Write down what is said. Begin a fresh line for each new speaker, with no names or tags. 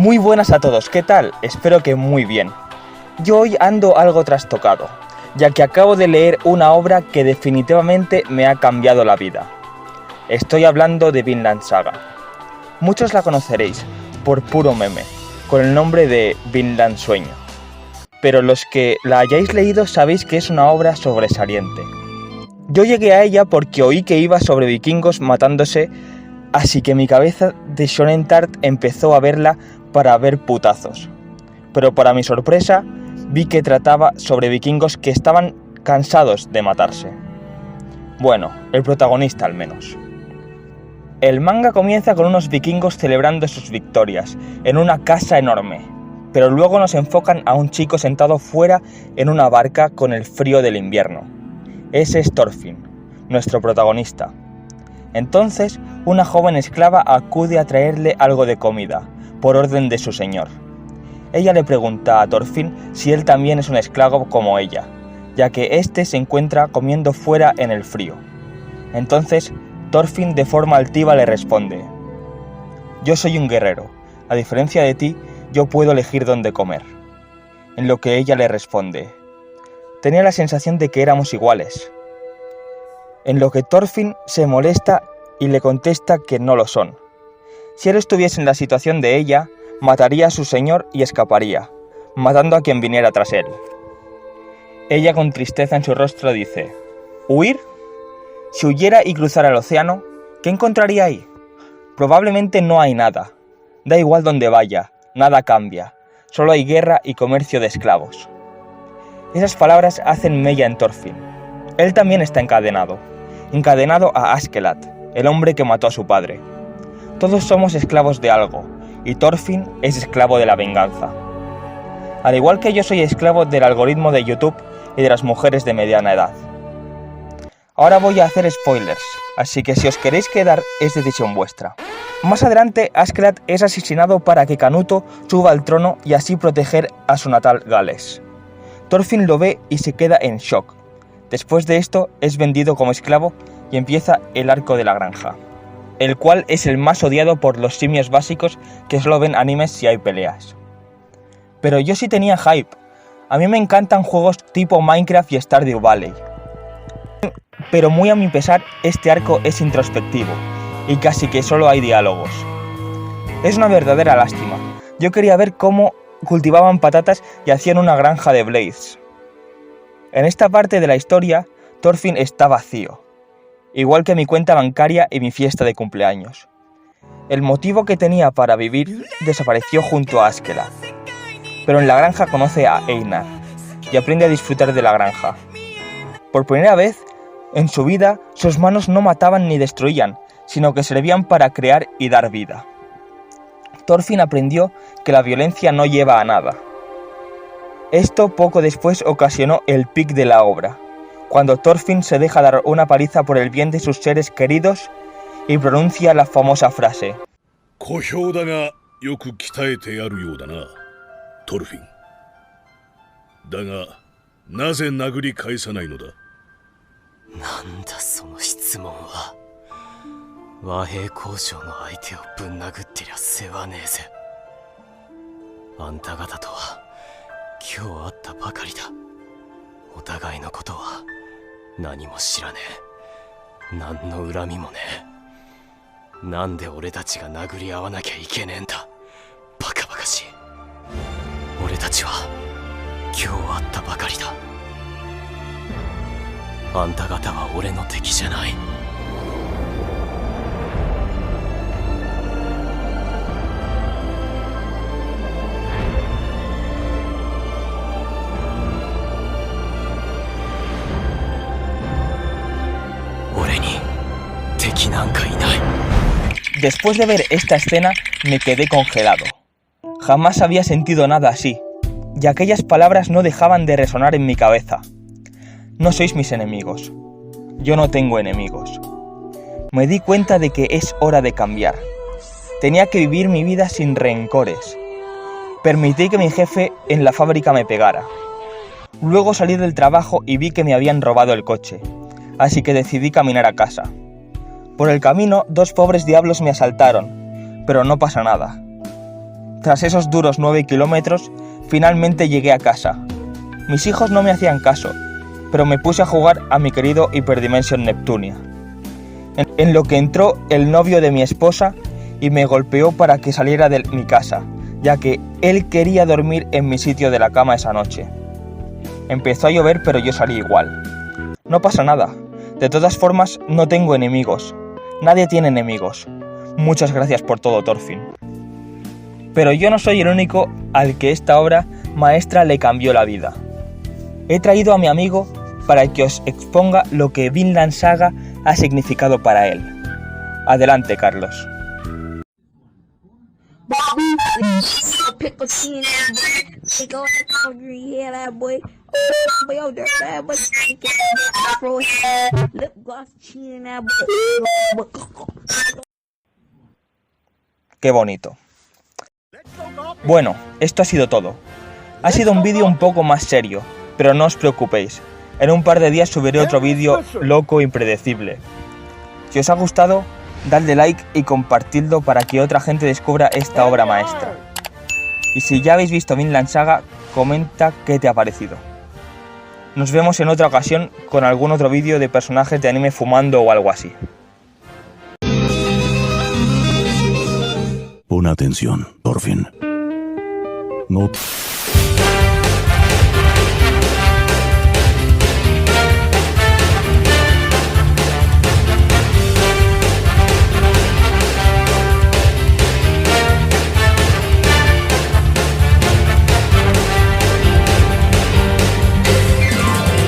Muy buenas a todos, ¿qué tal? Espero que muy bien. Yo hoy ando algo trastocado, ya que acabo de leer una obra que definitivamente me ha cambiado la vida. Estoy hablando de Vinland Saga. Muchos la conoceréis por puro meme, con el nombre de Vinland Sueño. Pero los que la hayáis leído sabéis que es una obra sobresaliente. Yo llegué a ella porque oí que iba sobre vikingos matándose, así que mi cabeza de Shonen Tart empezó a verla para ver putazos. Pero para mi sorpresa, vi que trataba sobre vikingos que estaban cansados de matarse. Bueno, el protagonista al menos. El manga comienza con unos vikingos celebrando sus victorias, en una casa enorme, pero luego nos enfocan a un chico sentado fuera en una barca con el frío del invierno. Ese es Thorfinn, nuestro protagonista. Entonces, una joven esclava acude a traerle algo de comida, por orden de su señor. Ella le pregunta a Thorfinn si él también es un esclavo como ella, ya que éste se encuentra comiendo fuera en el frío. Entonces, Thorfinn de forma altiva le responde: «Yo soy un guerrero, a diferencia de ti, yo puedo elegir dónde comer». En lo que ella le responde: «Tenía la sensación de que éramos iguales». En lo que Thorfinn se molesta y le contesta que no lo son. Si él estuviese en la situación de ella, mataría a su señor y escaparía, matando a quien viniera tras él. Ella con tristeza en su rostro dice: «¿Huir? Si huyera y cruzara el océano, ¿qué encontraría ahí? Probablemente no hay nada. Da igual donde vaya, nada cambia. Solo hay guerra y comercio de esclavos». Esas palabras hacen mella en Thorfinn. Él también está encadenado a Askeladd, el hombre que mató a su padre. Todos somos esclavos de algo, y Thorfinn es esclavo de la venganza. Al igual que yo soy esclavo del algoritmo de YouTube y de las mujeres de mediana edad. Ahora voy a hacer spoilers, así que si os queréis quedar es decisión vuestra. Más adelante, Askeladd es asesinado para que Canuto suba al trono y así proteger a su natal Gales. Thorfinn lo ve y se queda en shock. Después de esto, es vendido como esclavo y empieza el arco de la granja, el cual es el más odiado por los simios básicos que solo ven animes si hay peleas. Pero yo sí tenía hype. A mí me encantan juegos tipo Minecraft y Stardew Valley. Pero muy a mi pesar, este arco es introspectivo y casi que solo hay diálogos. Es una verdadera lástima. Yo quería ver cómo cultivaban patatas y hacían una granja de Blades. En esta parte de la historia, Thorfinn está vacío, igual que mi cuenta bancaria y mi fiesta de cumpleaños. El motivo que tenía para vivir desapareció junto a Askeladd, pero en la granja conoce a Einar y aprende a disfrutar de la granja. Por primera vez en su vida, sus manos no mataban ni destruían, sino que servían para crear y dar vida. Thorfinn aprendió que la violencia no lleva a nada. Esto poco después ocasionó el pic de la obra, cuando Thorfinn se deja dar una paliza por el bien de sus seres queridos y pronuncia la famosa frase: Después de ver esta escena, me quedé congelado. Jamás había sentido nada así, y aquellas palabras no dejaban de resonar en mi cabeza. No sois mis enemigos. Yo no tengo enemigos. Me di cuenta de que es hora de cambiar. Tenía que vivir mi vida sin rencores. Permití que mi jefe en la fábrica me pegara. Luego salí del trabajo y vi que me habían robado el coche, así que decidí caminar a casa. Por el camino, 2 pobres diablos me asaltaron, pero no pasa nada. Tras esos duros 9 kilómetros, finalmente llegué a casa. Mis hijos no me hacían caso, pero me puse a jugar a mi querido Hyperdimension Neptunia. En lo que entró el novio de mi esposa y me golpeó para que saliera de mi casa, ya que él quería dormir en mi sitio de la cama esa noche. Empezó a llover, pero yo salí igual. No pasa nada. De todas formas, no tengo enemigos. Nadie tiene enemigos. Muchas gracias por todo, Thorfinn. Pero yo no soy el único al que esta obra maestra le cambió la vida. He traído a mi amigo para que os exponga lo que Vinland Saga ha significado para él. Adelante, Carlos. Qué bonito. Bueno, esto ha sido todo. Ha sido un vídeo un poco más serio, pero no os preocupéis. En un par de días subiré otro vídeo loco e impredecible. Si os ha gustado, dadle like y compartidlo para que otra gente descubra esta obra maestra. Y si ya habéis visto Vinland Saga, comenta qué te ha parecido. Nos vemos en otra ocasión con algún otro vídeo de personajes de anime fumando o algo así.
Pon atención, Thorfinn. No